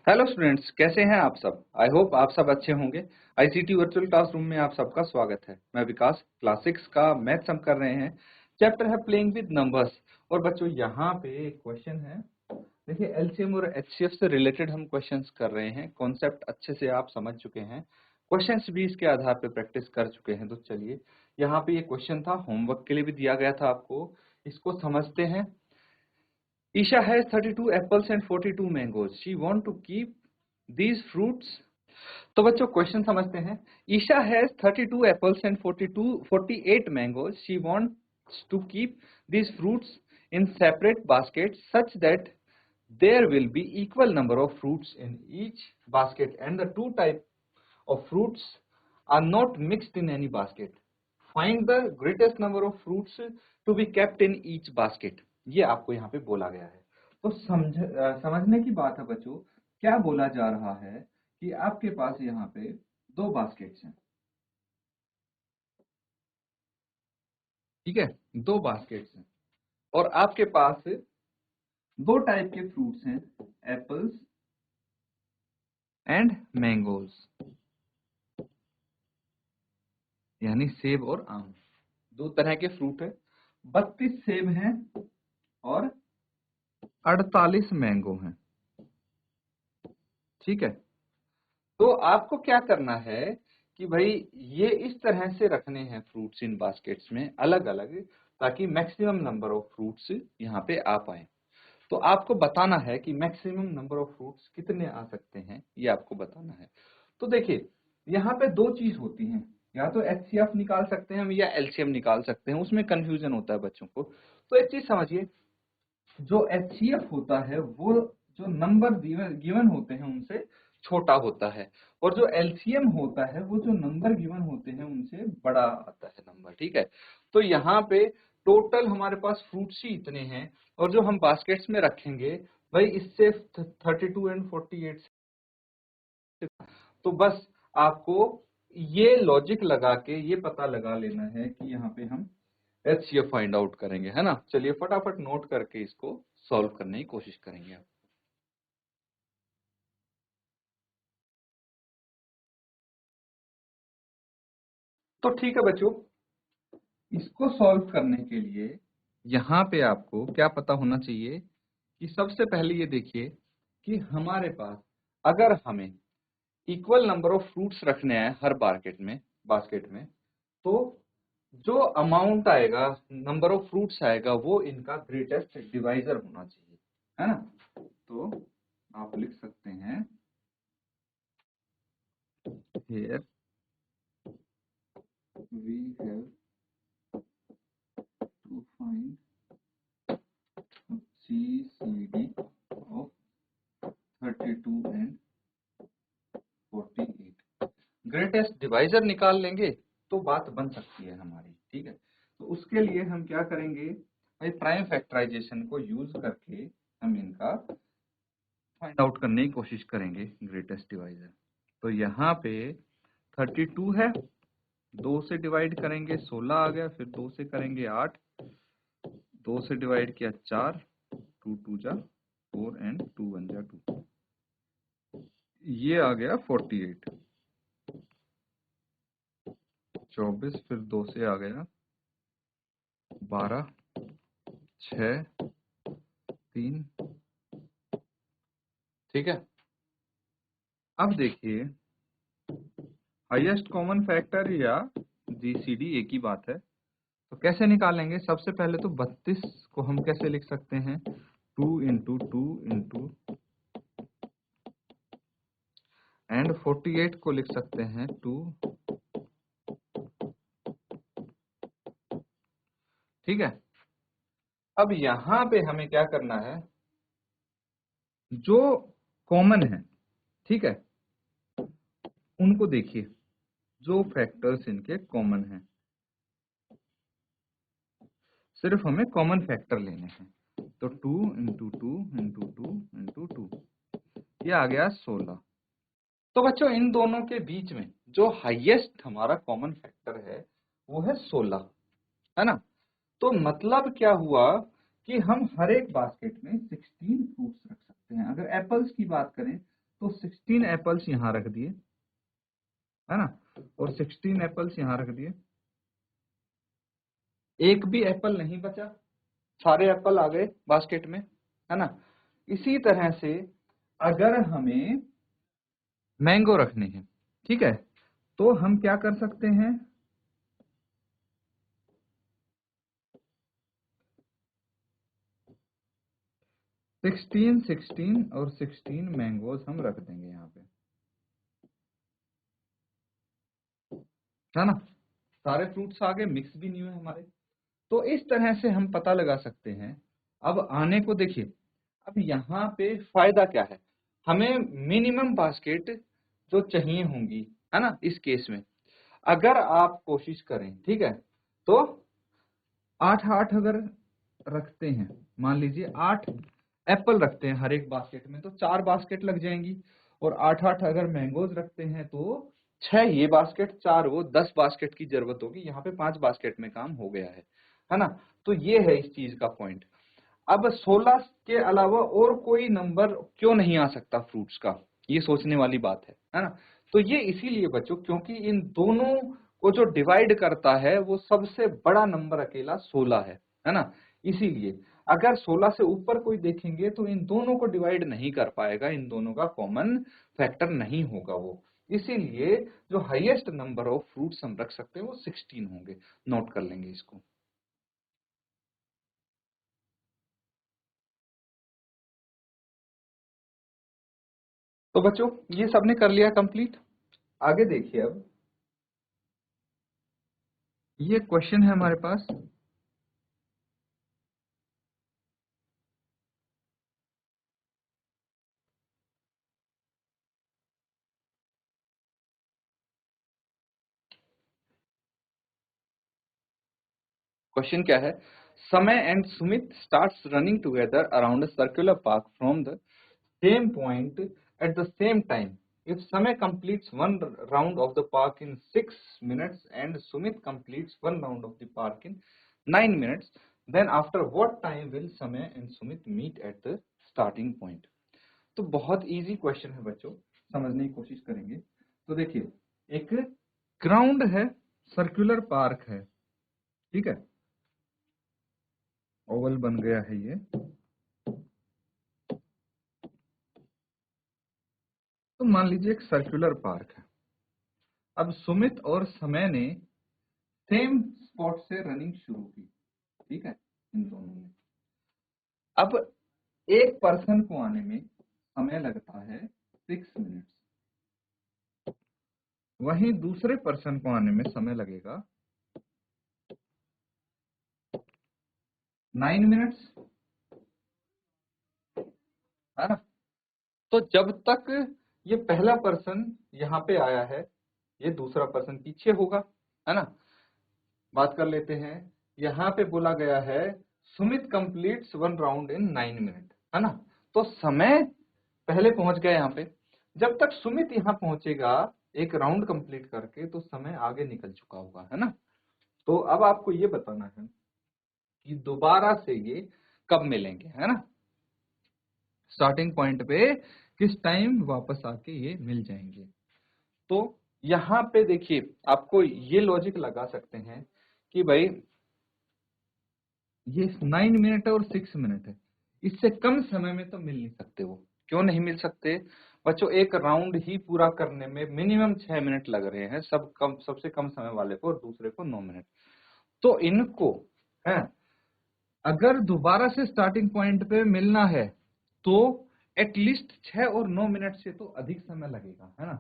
Hello students, कैसे हैं आप सब। आई होप आप सब अच्छे होंगे। आईसीटी वर्चुअल क्लासरूम में आप सबका स्वागत है। मैं विकास, क्लास 6 का मैथ्स हम कर रहे हैं। चैप्टर है प्लेइंग विद नंबर्स। और बच्चों यहाँ पे एक क्वेश्चन है। देखिए, एलसीएम और एचसीएफ से रिलेटेड हम क्वेश्चंस कर रहे हैं। कॉन्सेप्ट अच्छे से आप समझ चुके हैं, क्वेश्चंस भी इसके आधार पे प्रैक्टिस कर चुके हैं। तो चलिए, यहाँ पे ये क्वेश्चन था, होमवर्क के लिए भी दिया गया था आपको। इसको समझते हैं। Isha has 32 apples and 42 mangoes. She want to keep these fruits. तो बच्चों क्वेश्चन समझते हैं। Isha has 32 apples and 48 mangoes. She wants to keep these fruits in separate baskets such that there will be equal number of fruits in each basket and the two type of fruits are not mixed in any basket. Find the greatest number of fruits to be kept in each basket. ये आपको यहाँ पे बोला गया है। तो समझने की बात है बच्चों, क्या बोला जा रहा है कि आपके पास यहाँ पे दो बास्केट्स हैं। ठीक है, दो बास्केट्स हैं और आपके पास दो टाइप के फ्रूट्स हैं, एप्पल्स एंड मैंगोज, यानी सेब और आम। दो तरह के फ्रूट है। 32 सेब हैं और 48 मैंगो हैं। ठीक है, तो आपको क्या करना है कि भाई ये इस तरह से रखने हैं फ्रूट्स इन बास्केट्स में अलग अलग, ताकि मैक्सिमम नंबर ऑफ फ्रूट्स यहाँ पे आ पाए। तो आपको बताना है कि मैक्सिमम नंबर ऑफ फ्रूट्स कितने आ सकते हैं, ये आपको बताना है। तो देखिए, यहाँ पे दो चीज होती हैं, या तो एचसीएफ निकाल सकते हैं हम या एलसीएम निकाल सकते हैं। उसमें कंफ्यूजन होता है बच्चों को। तो एक चीज समझिए, जो एचसीएफ होता है वो जो नंबर गिवन होते हैं उनसे छोटा होता है, और जो एलसीएम होता है वो जो नंबर गिवन होते हैं उनसे बड़ा आता है नंबर। ठीक है, तो यहाँ पे टोटल हमारे पास फ्रूट्स ही इतने हैं, और जो हम बास्केट्स में रखेंगे भाई इससे 32 एंड 48। तो बस आपको ये लॉजिक लगा के ये पता लगा लेना है कि यहाँ पे हम एचसीएफ फाइंड आउट करेंगे, है ना। चलिए फटाफट नोट करके इसको सॉल्व करने की कोशिश करेंगे। तो ठीक है बच्चों, इसको सॉल्व करने के लिए यहाँ पे आपको क्या पता होना चाहिए कि सबसे पहले ये देखिए कि हमारे पास अगर हमें इक्वल नंबर ऑफ फ्रूट्स रखने हैं हर बास्केट में, तो जो अमाउंट आएगा, नंबर ऑफ फ्रूट्स आएगा, वो इनका ग्रेटेस्ट डिवाइजर होना चाहिए, है ना। तो आप लिख सकते हैं here we have to find GCD of 32 and 48। Greatest divisor निकाल लेंगे तो बात बन सकती है हमारी। ठीक है, तो उसके लिए हम क्या करेंगे भाई, प्राइम फैक्टराइजेशन को यूज करके हम इनका फाइंड आउट करने की कोशिश करेंगे ग्रेटेस्ट डिवाइजर। तो यहाँ पे 32 है, 2 से डिवाइड करेंगे 16 आ गया, फिर 2 से करेंगे 8, 2 से डिवाइड किया 4, 2 2 जा 4 एंड 2 1 जा 2, ये आ गया 48। 24 फिर 2 से आ गया 12, 6 3। ठीक है, अब देखिए हाईएस्ट कॉमन फैक्टर या जीसीडी एक ही बात है। तो कैसे निकालेंगे, सबसे पहले तो 32 को हम कैसे लिख सकते हैं, 2 इंटू 2 इंटू, एंड 48 को लिख सकते हैं 2। ठीक है, अब यहां पे हमें क्या करना है, जो कॉमन है, ठीक है, उनको देखिए, जो फैक्टर्स इनके कॉमन हैं, सिर्फ हमें कॉमन फैक्टर लेने हैं। तो 2 इंटू 2 इंटू 2 इंटू 2, ये आ गया 16। तो बच्चों इन दोनों के बीच में जो हाईएस्ट हमारा कॉमन फैक्टर है वो है 16, है ना। तो मतलब क्या हुआ कि हम हर एक बास्केट में 16 फ्रूट्स रख सकते हैं। अगर एप्पल्स की बात करें तो 16 एप्पल्स यहाँ रख दिए, है ना, और 16 एप्पल्स यहाँ रख दिए, एक भी एप्पल नहीं बचा, सारे एप्पल आ गए बास्केट में, है ना। इसी तरह से अगर हमें मैंगो रखने हैं, ठीक है, तो हम क्या कर सकते हैं, 16 16 और 16 मैंगोज हम रख देंगे यहाँ पे, है ना। सारे फ्रूट्स आ गए, मिक्स भी नहीं हुए हमारे। तो इस तरह से हम पता लगा सकते हैं। अब आने को देखिए, अब यहाँ पे फायदा क्या है, हमें मिनिमम बास्केट जो चाहिए होंगी, है ना। इस केस में अगर आप कोशिश करें, ठीक है, तो 8 अगर रखते हैं, मान लीजिए 8 एप्पल रखते हैं हर एक बास्केट में, तो 4 बास्केट लग जाएंगी। और 8 अगर मैंगोज रखते हैं तो 6 ये बास्केट, 4 वो, 10 बास्केट की जरूरत होगी। यहाँ पे 5 बास्केट में काम हो गया है ना। तो ये है इस चीज का पॉइंट। अब 16 के अलावा और कोई नंबर क्यों नहीं आ सकता फ्रूट्स का, ये सोचने वाली बात है ना। तो ये इसीलिए बच्चों, क्योंकि इन दोनों को जो डिवाइड करता है वो सबसे बड़ा नंबर अकेला 16 है ना। इसीलिए अगर 16 से ऊपर कोई देखेंगे तो इन दोनों को डिवाइड नहीं कर पाएगा, इन दोनों का कॉमन फैक्टर नहीं होगा वो। इसीलिए जो हाईएस्ट नंबर ऑफ फ्रूट्स हम रख सकते हैं वो 16 होंगे। नोट कर लेंगे इसको। तो बच्चों ये सबने कर लिया कंप्लीट। आगे देखिए, अब ये क्वेश्चन है हमारे पास। क्वेश्चन क्या है, समय and Sumit starts running together around a circular park from the same point at the same time. If Samay completes one round of the park in 6 minutes and Sumit completes one round of the park in 9 minutes, then after what time will Samay and Sumit meet at the starting point? तो बहुत easy question है बच्चों, समझने की कोशिश करेंगे। तो देखिए, एक ग्राउंड है, सर्कुलर पार्क है, ठीक है, ओवल बन गया है ये। तो मान लीजिए एक सर्कुलर पार्क है। अब सुमित और समय ने सेम स्पॉट से रनिंग शुरू की, ठीक है, इन दोनों ने। अब एक पर्सन को आने में समय लगता है 6 मिनट्स, वहीं दूसरे पर्सन को आने में समय लगेगा 9 मिनट्स, है ना। तो जब तक ये पहला पर्सन यहाँ पे आया है, ये दूसरा पर्सन पीछे होगा, है ना। बात कर लेते हैं, यहाँ पे बोला गया है Sumit completes one round in 9 minute, है ना। तो समय पहले पहुंच गया यहाँ पे, जब तक सुमित यहाँ पहुंचेगा एक राउंड कंप्लीट करके तो समय आगे निकल चुका होगा, है ना। तो अब आपको ये बताना है कि दोबारा से ये कब मिलेंगे, है ना। स्टार्टिंग पॉइंट पे किस टाइम वापस आके ये मिल जाएंगे। तो यहाँ पे देखिए, आपको ये लॉजिक लगा सकते हैं कि भाई ये 9 मिनट है और 6 मिनट है, इससे कम समय में तो मिल नहीं सकते वो। क्यों नहीं मिल सकते बच्चों, एक राउंड ही पूरा करने में मिनिमम 6 मिनट लग रहे हैं, सबसे कम समय वाले को, और दूसरे को 9 मिनट। तो इनको है, अगर दोबारा से स्टार्टिंग पॉइंट पे मिलना है तो एटलीस्ट 6 और 9 मिनट से तो अधिक समय लगेगा, है ना।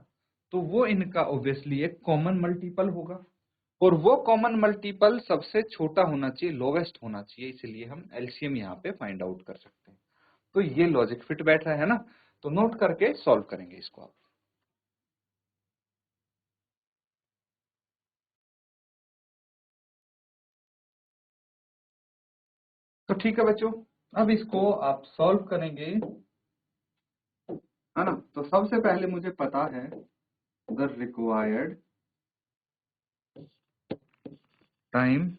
तो वो इनका ऑब्वियसली एक कॉमन मल्टीपल होगा, और वो कॉमन मल्टीपल सबसे छोटा होना चाहिए, लोवेस्ट होना चाहिए, इसलिए हम एलसीएम यहाँ पे फाइंड आउट कर सकते हैं। तो ये लॉजिक फिट बैठ रहा है ना। तो नोट करके सॉल्व करेंगे इसको आप। तो ठीक है बच्चों, अब इसको आप सॉल्व करेंगे, है ना। तो सबसे पहले मुझे पता है the required time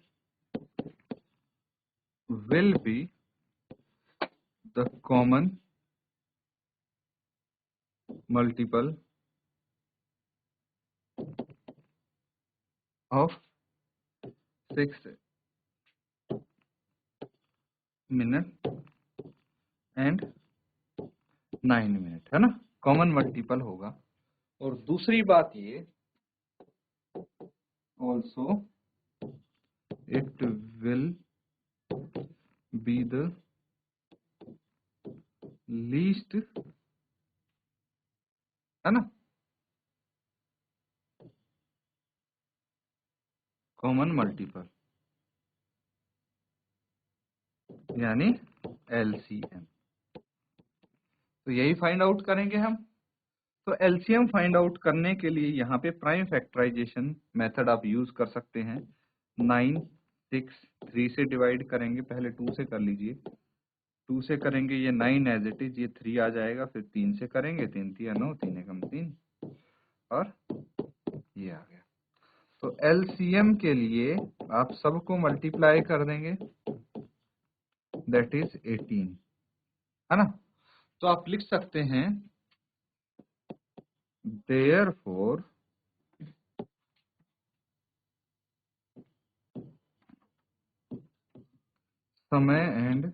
will be the common multiple of 6 minute and 9 minute, है ना, कॉमन मल्टीपल होगा। और दूसरी बात ये, also it will be the least, है ना, कॉमन मल्टीपल, यानी एलसीएम। तो यही फाइंड आउट करेंगे हम। तो एलसीएम फाइंड आउट करने के लिए यहाँ पे प्राइम फैक्टराइजेशन मेथड आप यूज कर सकते हैं। 9, 6, 3 से डिवाइड करेंगे, पहले 2 से कर लीजिए, 2 से करेंगे ये 9 एज इट इज, ये 3 आ जाएगा, फिर 3 से करेंगे, 3 3 9, 3 एकम 3 और ये आ गया। तो एलसीएम के लिए आप सबको मल्टीप्लाई कर देंगे, दैट इज 18, है ना। तो आप लिख सकते हैं therefore समय and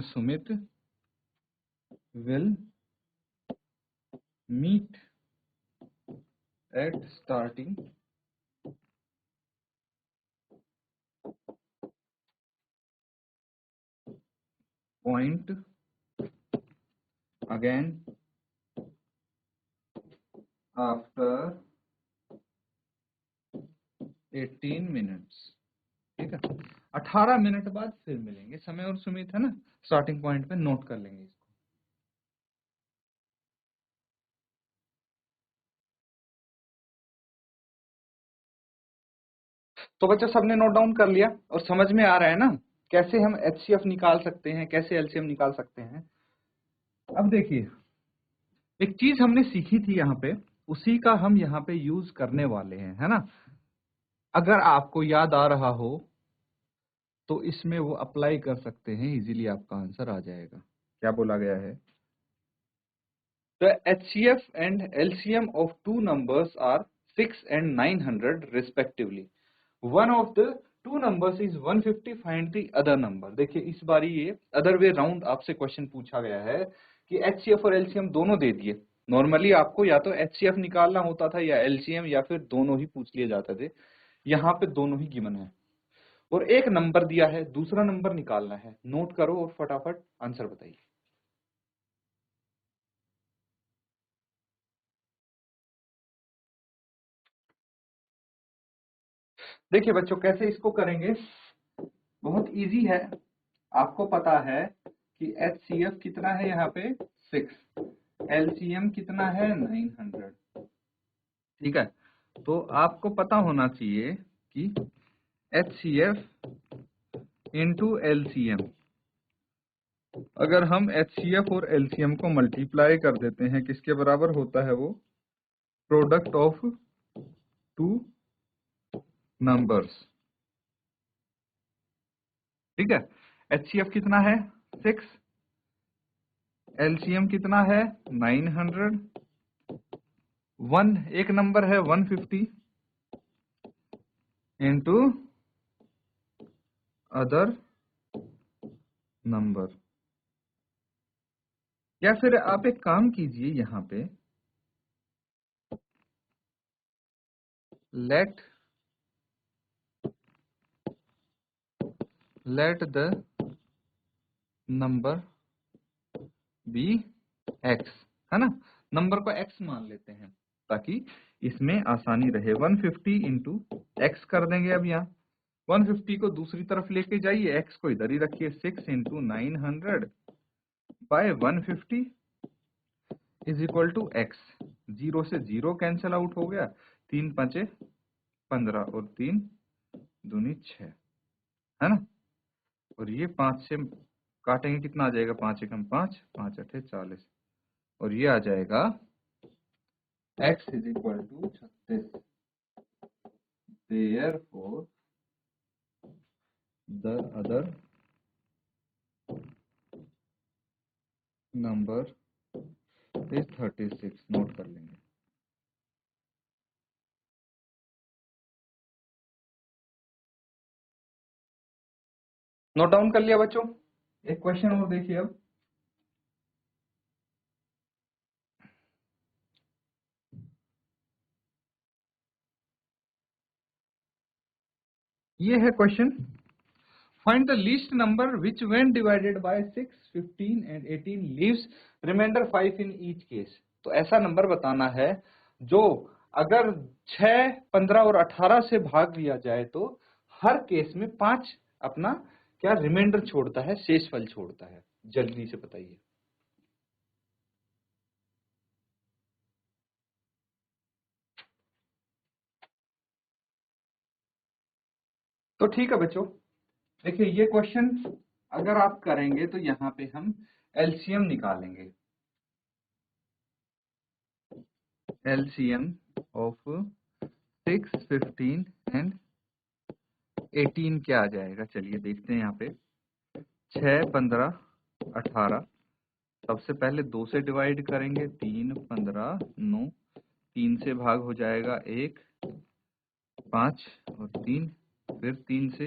Sumit will meet at starting point again after 18 minutes, ठीक है। 18 मिनट बाद फिर मिलेंगे समय और सुमित, है ना, स्टार्टिंग पॉइंट पे नोट कर लेंगे इसको। तो बच्चा सबने नोट डाउन कर लिया और समझ में आ रहा है ना कैसे हम एचसीएफ निकाल सकते हैं, कैसे एलसीएम निकाल सकते हैं। अब देखिए, एक चीज हमने सीखी थी यहाँ पे, उसी का हम यहाँ पे यूज करने वाले हैं, है ना। अगर आपको याद आ रहा हो तो इसमें वो अप्लाई कर सकते हैं, इजीली आपका आंसर आ जाएगा। क्या बोला गया है? The HCF and LCM of two numbers are 6 and 900 respectively. One of the two numbers is 150. Find the other number. देखिए इस बारी ये अदर वे राउंड आपसे क्वेश्चन पूछा गया है कि HCF और LCM दोनों दे दिए। नॉर्मली आपको या तो HCF निकालना होता था या LCM, या फिर दोनों ही पूछ लिए जाते थे। यहाँ पे दोनों ही गिवन है और एक नंबर दिया है, दूसरा नंबर निकालना है। नोट करो और फटाफट आंसर बताइए। देखिए बच्चों कैसे इसको करेंगे, बहुत इजी है। आपको पता है कि HCF कितना है यहाँ पे 6, LCM कितना है 900, ठीक है। तो आपको पता होना चाहिए कि HCF इंटू LCM, अगर हम HCF और LCM को मल्टीप्लाई कर देते हैं किसके बराबर होता है वो? प्रोडक्ट ऑफ टू नंबर्स, ठीक है। HCF कितना है 6, LCM कितना है 900, एक नंबर है 150 इंटू अदर नंबर। या फिर आप एक काम कीजिए, यहाँ पे let the number be X, है ना, नंबर को एक्स मान लेते हैं ताकि इसमें आसानी रहे। 150 इंटू एक्स कर देंगे। अब यहाँ 150 को दूसरी तरफ लेके जाइए, एक्स को इधर ही रखिए। 6 into 900 by 150 is equal to X. 0 से 0 कैंसिल आउट हो गया, 3 5 15 और 3 दूनी 6, है ना। और ये 5 से काटेंगे, कितना आ जाएगा? 5 एकम 5, 5 अठे 40, और ये आ जाएगा x is equal to 36। Therefore the other number is 36, note कर लेंगे। नोट डाउन कर लिया बच्चों? एक क्वेश्चन और देखिए अब। ये है question, find the least number which when divided by 6, 15 and 18 leaves remainder 5 in each case. तो ऐसा नंबर बताना है जो अगर 6, 15 और 18 से भाग लिया जाए तो हर केस में 5 अपना क्या रिमाइंडर छोड़ता है, शेषफल छोड़ता है। जल्दी से बताइए। तो ठीक है बच्चों, देखिए ये क्वेश्चन अगर आप करेंगे तो यहाँ पे हम एलसीएम निकालेंगे। एलसीएम ऑफ 6, 15 एंड 18 क्या आ जाएगा, चलिए देखते हैं यहाँ पे। 6, 15, 18, सबसे पहले 2 से डिवाइड करेंगे, 3, 15, 9, 3 से भाग हो जाएगा 1, 5 और 3, फिर 3 से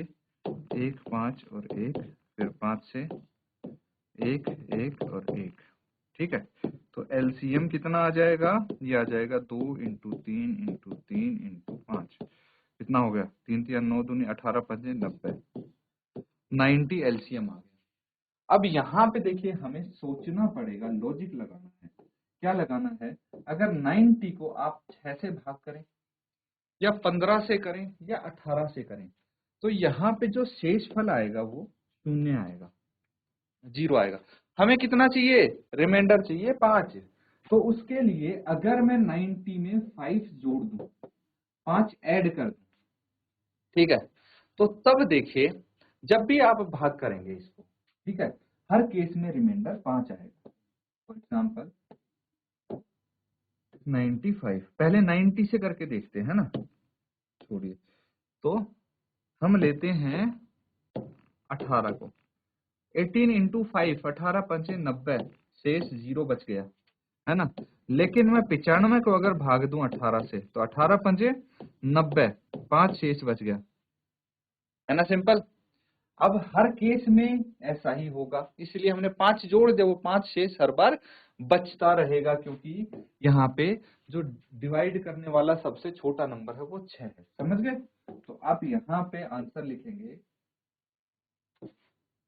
1, 5 और 1, फिर 5 से 1, 1 और 1। ठीक है, तो एलसीएम कितना आ जाएगा, ये आ जाएगा 2 इंटू 3 इंटू 3 इंटू 5। कितना हो गया, 3 3 9 दूनी 18 5 90, 90 एलसीएम आ गया। अब यहाँ पे देखिए हमें सोचना पड़ेगा, लॉजिक लगाना है। क्या लगाना है, अगर 90 को आप 6 से भाग करें या 15 से करें या 18 से करें तो यहाँ पे जो शेषफल आएगा वो 0 आएगा, 0 आएगा। हमें कितना चाहिए, रिमाइंडर चाहिए 5। तो उसके लिए अगर मैं 90 में 5 जोड़ दूं, 5 ऐड कर दूं, ठीक है, तो तब देखिए जब भी आप भाग करेंगे इसको, ठीक है, हर केस में रिमाइंडर 5 आएगा। फॉर एग्जाम्पल 95, पहले 90 से करके देखते हैं ना, छोड़िए। तो हम लेते हैं 18 को, 18 इंटू 5, 18 पंचे 90, शेष 0 बच गया है ना। लेकिन मैं 95 को अगर भाग दूं 18 से तो 18 पंचे 90, 5 शेष बच गया है ना, सिंपल। अब हर केस में ऐसा ही होगा, इसलिए हमने 5 जोड़ दिया, वो 5 शेष हर बार बचता रहेगा, क्योंकि यहाँ पे जो डिवाइड करने वाला सबसे छोटा नंबर है वो 6 है। समझ गए? तो आप यहाँ पे आंसर लिखेंगे,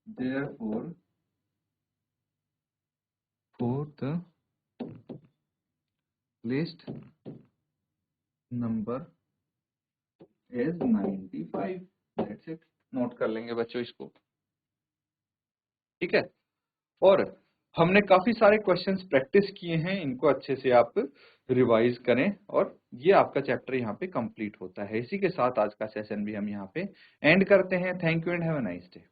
therefore for the least number is 95। That's it। Note कर लेंगे बच्चों इसको, ठीक है। और हमने काफी सारे क्वेश्चंस प्रैक्टिस किए हैं, इनको अच्छे से आप रिवाइज करें और ये आपका चैप्टर यहाँ पे कंप्लीट होता है। इसी के साथ आज का सेशन भी हम यहाँ पे एंड करते हैं। Thank you and have a nice day.